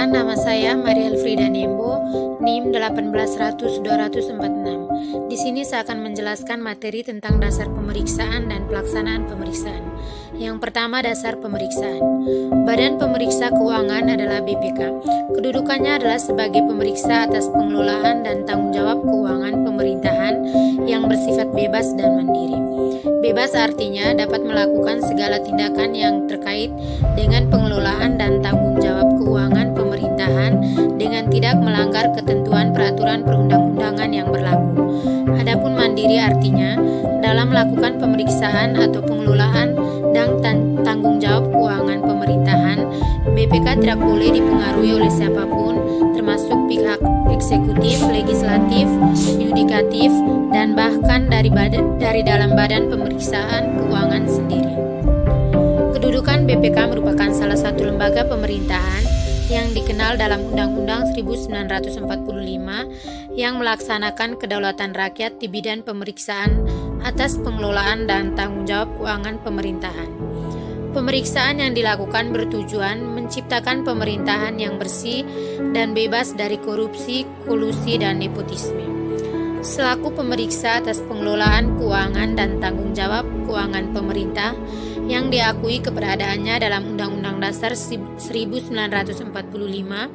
Perkenalkan, nama saya Maria Elfrida Nembo, NIM 18100-246. Di sini saya akan menjelaskan materi tentang dasar pemeriksaan dan pelaksanaan pemeriksaan. Yang pertama, dasar pemeriksaan. Badan Pemeriksa Keuangan adalah BPK. Kedudukannya adalah sebagai pemeriksa atas pengelolaan dan tanggung jawab keuangan pemerintahan yang bersifat bebas dan mandiri. Bebas artinya dapat melakukan segala tindakan yang terkait dengan pengelolaan dan tanggung jawab keuangan pemerintahan dengan tidak melanggar ketentuan peraturan perundang-undangan yang berlaku. Adapun mandiri artinya dalam melakukan pemeriksaan atau pengelolaan dan tanggung jawab keuangan pemerintahan, BPK tidak boleh dipengaruhi oleh siapapun, termasuk pihak eksekutif, legislatif, yudikatif, dan bahkan dari dalam badan pemeriksaan keuangan sendiri. Kedudukan BPK merupakan salah satu lembaga pemerintahan yang dikenal dalam Undang-Undang 1945 yang melaksanakan kedaulatan rakyat di bidang pemeriksaan atas pengelolaan dan tanggung jawab keuangan pemerintahan. Pemeriksaan yang dilakukan bertujuan menciptakan pemerintahan yang bersih dan bebas dari korupsi, kolusi, dan nepotisme. Selaku pemeriksa atas pengelolaan keuangan dan tanggung jawab keuangan pemerintah yang diakui keberadaannya dalam Undang-Undang Dasar 1945,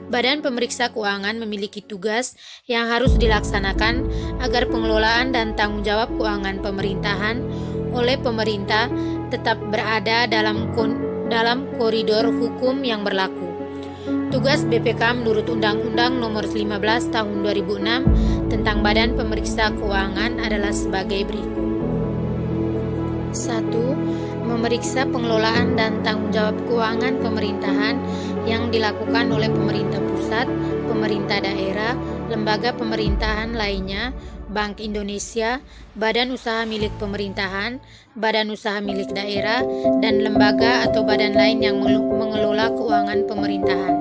Badan Pemeriksa Keuangan memiliki tugas yang harus dilaksanakan agar pengelolaan dan tanggung jawab keuangan pemerintahan oleh pemerintah tetap berada dalam koridor hukum yang berlaku. Tugas BPK menurut Undang-Undang Nomor 15 Tahun 2006 tentang Badan Pemeriksa Keuangan adalah sebagai berikut. 1. Memeriksa pengelolaan dan tanggung jawab keuangan pemerintahan yang dilakukan oleh pemerintah pusat, pemerintah daerah, lembaga pemerintahan lainnya, Bank Indonesia, badan usaha milik pemerintahan, badan usaha milik daerah, dan lembaga atau badan lain yang mengelola keuangan pemerintahan.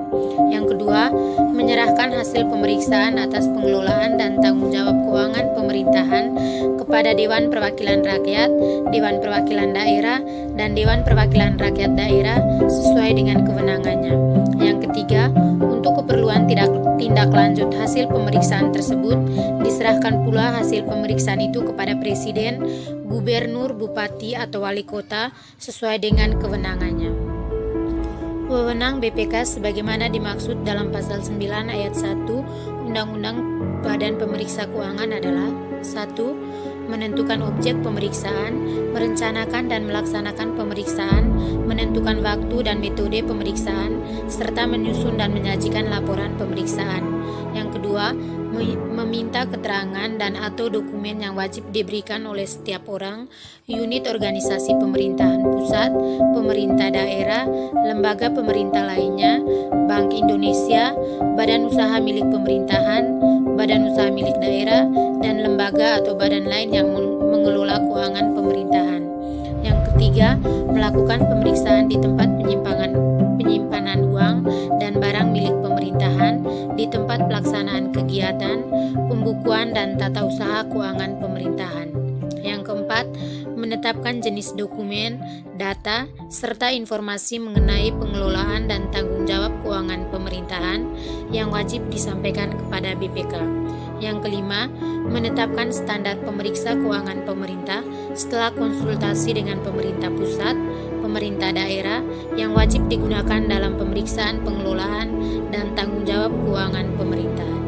Yang kedua, menyerahkan hasil pemeriksaan atas pengelolaan dan tanggung jawab keuangan pemerintahan kepada Dewan Perwakilan Rakyat, Dewan Perwakilan Daerah, dan Dewan Perwakilan Rakyat Daerah sesuai dengan kewenangannya. Yang ketiga, untuk keperluan tindak lanjut hasil pemeriksaan tersebut, diserahkan pula hasil pemeriksaan itu kepada Presiden, Gubernur, Bupati, atau Wali Kota sesuai dengan kewenangannya. Wewenang BPK sebagaimana dimaksud dalam pasal 9 ayat 1 Undang-Undang Badan Pemeriksa Keuangan adalah 1. Menentukan objek pemeriksaan, merencanakan dan melaksanakan pemeriksaan, menentukan waktu dan metode pemeriksaan, serta menyusun dan menyajikan laporan pemeriksaan. Yang kedua, meminta keterangan dan atau dokumen yang wajib diberikan oleh setiap orang, unit organisasi pemerintahan pusat, pemerintah daerah, lembaga pemerintah lainnya, Bank Indonesia, badan usaha milik pemerintahan, badan usaha milik daerah, dan lembaga atau badan lain yang mengelola keuangan pemerintahan. Yang ketiga, melakukan pemeriksaan di tempat penyimpanan uang dan barang milik pemerintahan, di tempat pelaksanaan kegiatan, pembukuan dan tata usaha keuangan pemerintahan. Yang keempat, menetapkan jenis dokumen, data, serta informasi mengenai pengelolaan dan tanggung jawab keuangan pemerintahan yang wajib disampaikan kepada BPK. Yang kelima, menetapkan standar pemeriksa keuangan pemerintah setelah konsultasi dengan pemerintah pusat, pemerintah daerah yang wajib digunakan dalam pemeriksaan pengelolaan dan tanggung jawab keuangan pemerintahan.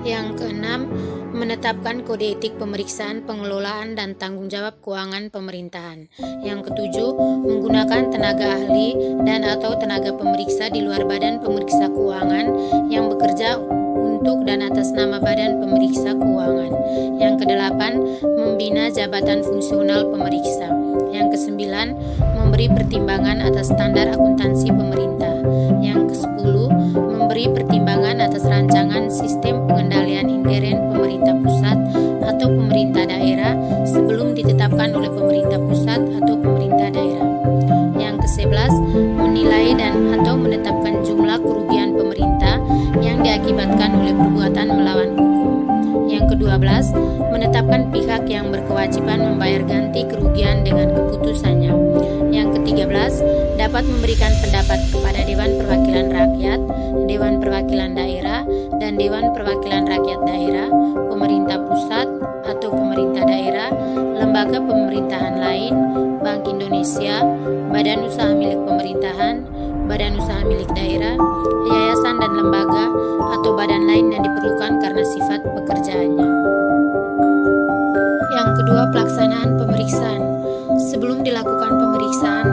Yang keenam, menetapkan kode etik pemeriksaan pengelolaan dan tanggung jawab keuangan pemerintahan. Yang ketujuh, menggunakan tenaga ahli dan atau tenaga pemeriksa di luar Badan Pemeriksa Keuangan yang bekerja untuk dan atas nama Badan Pemeriksa Keuangan. Yang kedelapan, membina jabatan fungsional pemeriksa. Yang kesembilan, memberi pertimbangan atas standar akuntansi pemerintah. Yang kesepuluh, memberi pertimbangan atas rancangan sistem pengendalian intern pemerintah pusat atau pemerintah daerah sebelum ditetapkan oleh pemerintah pusat atau pemerintah daerah. Yang kesebelas, menilai dan atau menetapkan jumlah kerugian pemerintah yang diakibatkan oleh perbuatan melawan hukum. Yang ke-12, menetapkan pihak yang berkewajiban membayar ganti kerugian dengan keputusannya. Yang ke-13, dapat memberikan pendapat kepada Dewan Perwakilan Rakyat, Dewan Perwakilan Daerah, dan Dewan Perwakilan Rakyat Daerah, pemerintah pusat atau pemerintah daerah, lembaga pemerintahan lain, Bank Indonesia, badan usaha milik pemerintahan, badan usaha milik daerah, yayasan dan lembaga atau badan lain yang diperlukan karena sifat pekerjaannya. Yang kedua, pelaksanaan pemeriksaan. Sebelum dilakukan pemeriksaan,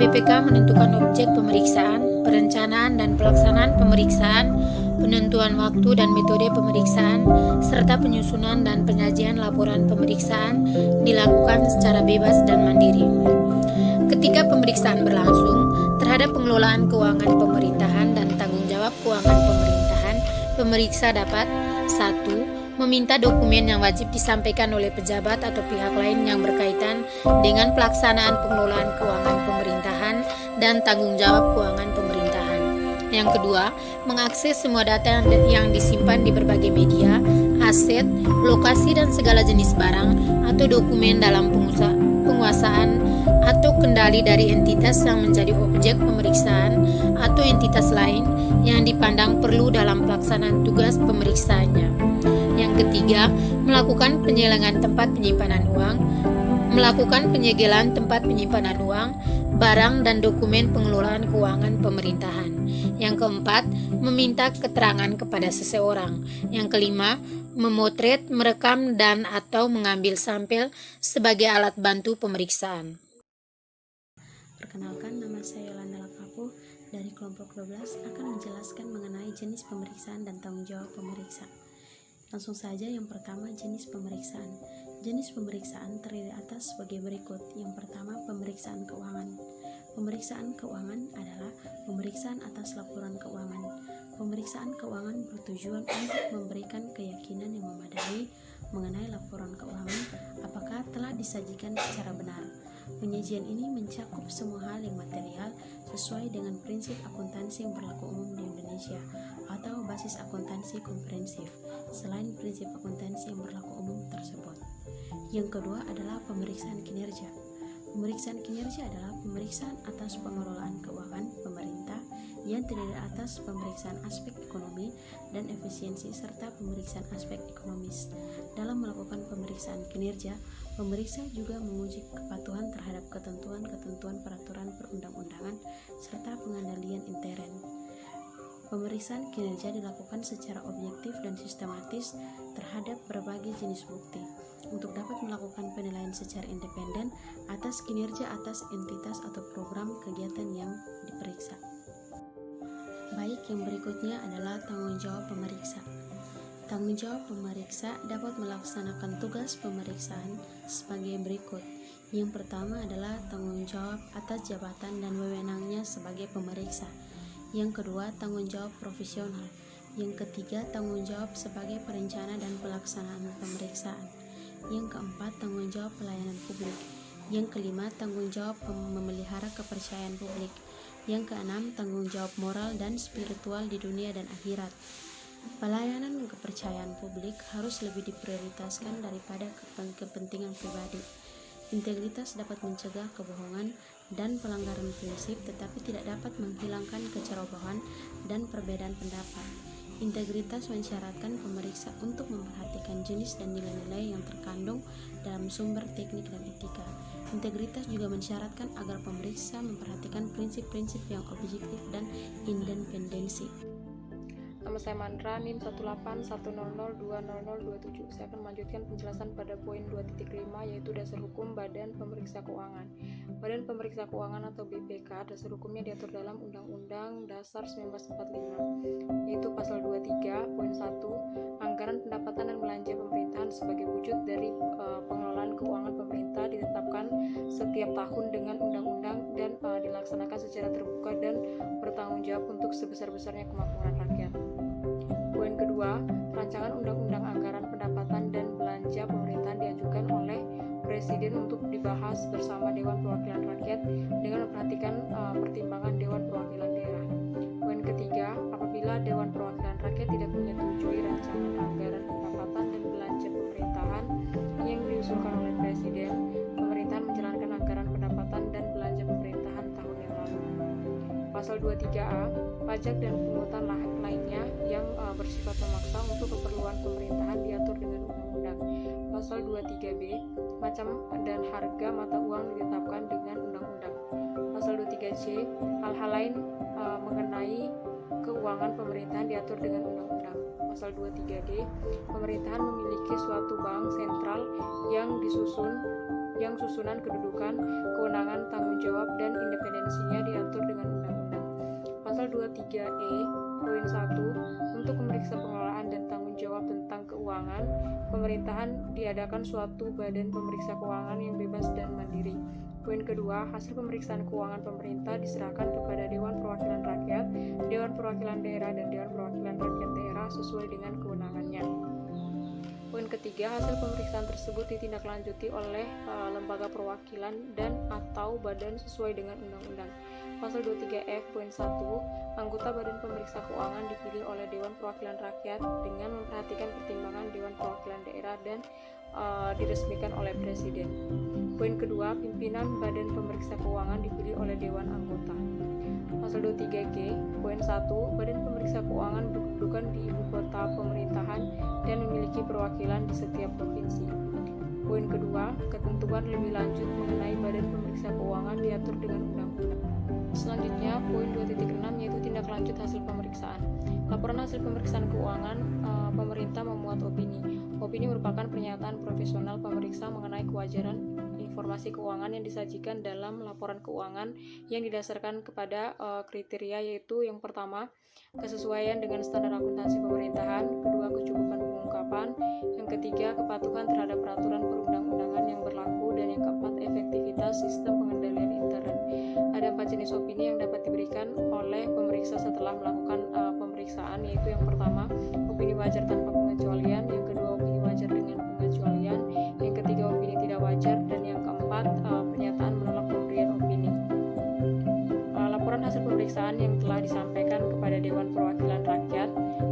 BPK menentukan objek pemeriksaan, perencanaan dan pelaksanaan pemeriksaan, penentuan waktu dan metode pemeriksaan, serta penyusunan dan penyajian laporan pemeriksaan dilakukan secara bebas dan mandiri. Ketika pemeriksaan berlangsung, terhadap pengelolaan keuangan pemerintahan dan tanggung jawab keuangan pemerintahan, pemeriksa dapat 1. Meminta dokumen yang wajib disampaikan oleh pejabat atau pihak lain yang berkaitan dengan pelaksanaan pengelolaan keuangan pemerintahan dan tanggung jawab keuangan pemerintahan. Yang kedua, mengakses semua data yang disimpan di berbagai media, aset, lokasi dan segala jenis barang atau dokumen dalam penguasaan atau kendali dari entitas yang menjadi objek pemeriksaan atau entitas lain yang dipandang perlu dalam pelaksanaan tugas pemeriksaannya. Yang ketiga, melakukan penyegelan tempat penyimpanan uang, barang dan dokumen pengelolaan keuangan pemerintahan. Yang keempat, meminta keterangan kepada seseorang. Yang kelima, memotret, merekam dan atau mengambil sampel sebagai alat bantu pemeriksaan. Perkenalkan, nama saya Yolanda Lakapu dari kelompok 12 akan menjelaskan mengenai jenis pemeriksaan dan tanggung jawab pemeriksa. Langsung saja, yang pertama, jenis pemeriksaan. Jenis pemeriksaan terdiri atas sebagai berikut. Yang pertama, pemeriksaan keuangan. Pemeriksaan keuangan adalah pemeriksaan atas laporan keuangan. Pemeriksaan keuangan bertujuan untuk memberikan keyakinan yang memadai mengenai laporan keuangan apakah telah disajikan secara benar. Penyajian ini mencakup semua hal yang material sesuai dengan prinsip akuntansi yang berlaku umum di Indonesia atau basis akuntansi komprehensif selain prinsip akuntansi yang berlaku umum tersebut. Yang kedua adalah pemeriksaan kinerja. Pemeriksaan kinerja adalah pemeriksaan atas pengelolaan keuangan pemerintah yang terdiri atas pemeriksaan aspek ekonomi dan efisiensi serta pemeriksaan aspek ekonomis. Dalam melakukan pemeriksaan kinerja, pemeriksa juga menguji kepatuhan terhadap ketentuan-ketentuan peraturan perundang-undangan serta pengendalian intern. Pemeriksaan kinerja dilakukan secara objektif dan sistematis terhadap berbagai jenis bukti untuk dapat melakukan penilaian secara independen atas kinerja atas entitas atau program kegiatan yang diperiksa. Baik, yang berikutnya adalah tanggung jawab pemeriksa. Tanggung jawab pemeriksa dapat melaksanakan tugas pemeriksaan sebagai berikut. Yang pertama adalah tanggung jawab atas jabatan dan wewenangnya sebagai pemeriksa. Yang kedua, tanggung jawab profesional. Yang ketiga, tanggung jawab sebagai perencana dan pelaksanaan pemeriksaan. Yang keempat, tanggung jawab pelayanan publik. Yang kelima, tanggung jawab memelihara kepercayaan publik. Yang keenam, tanggung jawab moral dan spiritual di dunia dan akhirat. Pelayanan dan kepercayaan publik harus lebih diprioritaskan daripada kepentingan pribadi. Integritas dapat mencegah kebohongan dan pelanggaran prinsip, tetapi tidak dapat menghilangkan kecerobohan dan perbedaan pendapat. Integritas mensyaratkan pemeriksa untuk memperhatikan jenis dan nilai-nilai yang terkandung dalam sumber teknik dan etika. Integritas juga mensyaratkan agar pemeriksa memperhatikan prinsip-prinsip yang objektif dan independensi. Nama saya Mandra, NIM 18100200027. Saya akan melanjutkan penjelasan pada poin 2.5, yaitu dasar hukum Badan Pemeriksa Keuangan. Badan Pemeriksa Keuangan atau BPK, dasar hukumnya diatur dalam Undang-Undang Dasar 1945, yaitu pasal 23, poin 1, anggaran pendapatan dan belanja pemerintahan sebagai wujud dari pengelolaan keuangan pemerintah ditetapkan setiap tahun dengan undang-undang dan dilaksanakan secara terbuka dan bertanggung jawab untuk sebesar-besarnya kemampuan rakyat. Poin kedua, rancangan undang-undang anggaran pendapatan dan belanja pemerintahan diajukan oleh Presiden untuk dibahas bersama Dewan Perwakilan Rakyat dengan memperhatikan pertimbangan Dewan Perwakilan Daerah. Poin ketiga, apabila Dewan Perwakilan Rakyat tidak menyetujui rancangan anggaran pendapatan dan belanja pemerintahan yang diusulkan oleh Presiden, pemerintahan menjalankan anggaran pendapatan dan belanja pemerintahan tahun yang lalu. Pasal 23A, pajak dan pungutan lainnya yang bersifat memaksa untuk keperluan pemerintahan diatur dengan undang-undang. Pasal 23B, macam dan harga mata uang ditetapkan dengan undang-undang. Pasal 23C, hal-hal lain mengenai keuangan pemerintahan diatur dengan undang-undang. Pasal 23D, pemerintahan memiliki suatu bank sentral yang susunan kedudukan, kewenangan, tanggung jawab, dan independensinya diatur dengan undang-undang. Pasal 23E, poin 1, untuk memeriksa pengelolaan dan tanggung jawab tentang keuangan, pemerintahan diadakan suatu badan pemeriksa keuangan yang bebas dan mandiri. Poin kedua, hasil pemeriksaan keuangan pemerintah diserahkan kepada Dewan Perwakilan Rakyat, Dewan Perwakilan Daerah, dan Dewan Perwakilan Rakyat Daerah sesuai dengan kewenangannya. Poin ketiga, hasil pemeriksaan tersebut ditindaklanjuti oleh lembaga perwakilan dan atau badan sesuai dengan undang-undang. Pasal 23F poin 1, anggota Badan Pemeriksa Keuangan dipilih oleh Dewan Perwakilan Rakyat dengan memperhatikan pertimbangan Dewan Perwakilan Daerah dan diresmikan oleh Presiden. Poin kedua, pimpinan Badan Pemeriksa Keuangan dipilih oleh Dewan Anggota. Pasal 23G, poin 1, Badan Pemeriksa Keuangan berkedudukan di ibu kota pemerintahan dan memiliki perwakilan di setiap provinsi. Poin kedua, ketentuan lebih lanjut mengenai Badan Pemeriksa Keuangan diatur dengan undang-undang. Selanjutnya, poin 2.6 yaitu tindak lanjut hasil pemeriksaan. Laporan hasil pemeriksaan keuangan pemerintah memuat opini. Opini merupakan pernyataan profesional pemeriksa mengenai kewajaran informasi keuangan yang disajikan dalam laporan keuangan yang didasarkan kepada kriteria, yaitu yang pertama, kesesuaian dengan standar akuntansi pemerintahan, kedua, kecukupan pengungkapan, yang ketiga, kepatuhan terhadap peraturan perundang-undangan yang berlaku, dan yang keempat, efektivitas sistem pengendalian intern. Ada 4 jenis opini yang dapat diberikan oleh pemeriksa setelah melakukan pemeriksaan, yaitu yang pertama, opini wajar tanpa pengecualian, yang kedua, opini wajar dengan pengecualian, yang ketiga, opini tidak wajar, dan yang keempat, pernyataan menolak pemberian opini. Laporan hasil pemeriksaan yang telah disampaikan kepada Dewan Perwakilan Rakyat,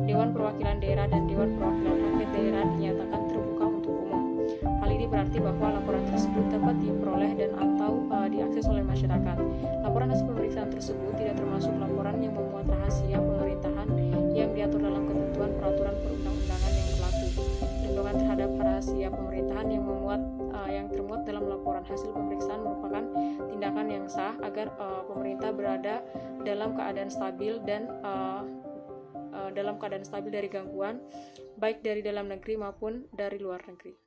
Dewan Perwakilan Daerah, dan Dewan Perwakilan Rakyat Daerah dinyatakan terbuka untuk umum. Hal ini berarti bahwa laporan tersebut dapat diperoleh dan atau diakses oleh masyarakat. Laporan hasil pemeriksaan tersebut tidak termasuk laporan yang memuat rahasia pemerintahan yang diatur dalam ketentuan peraturan perundang-undangan yang berlaku. Perlindungan terhadap rahasia pemerintahan yang termuat dalam laporan hasil pemeriksaan merupakan tindakan yang sah agar pemerintah berada dalam keadaan stabil dari gangguan baik dari dalam negeri maupun dari luar negeri.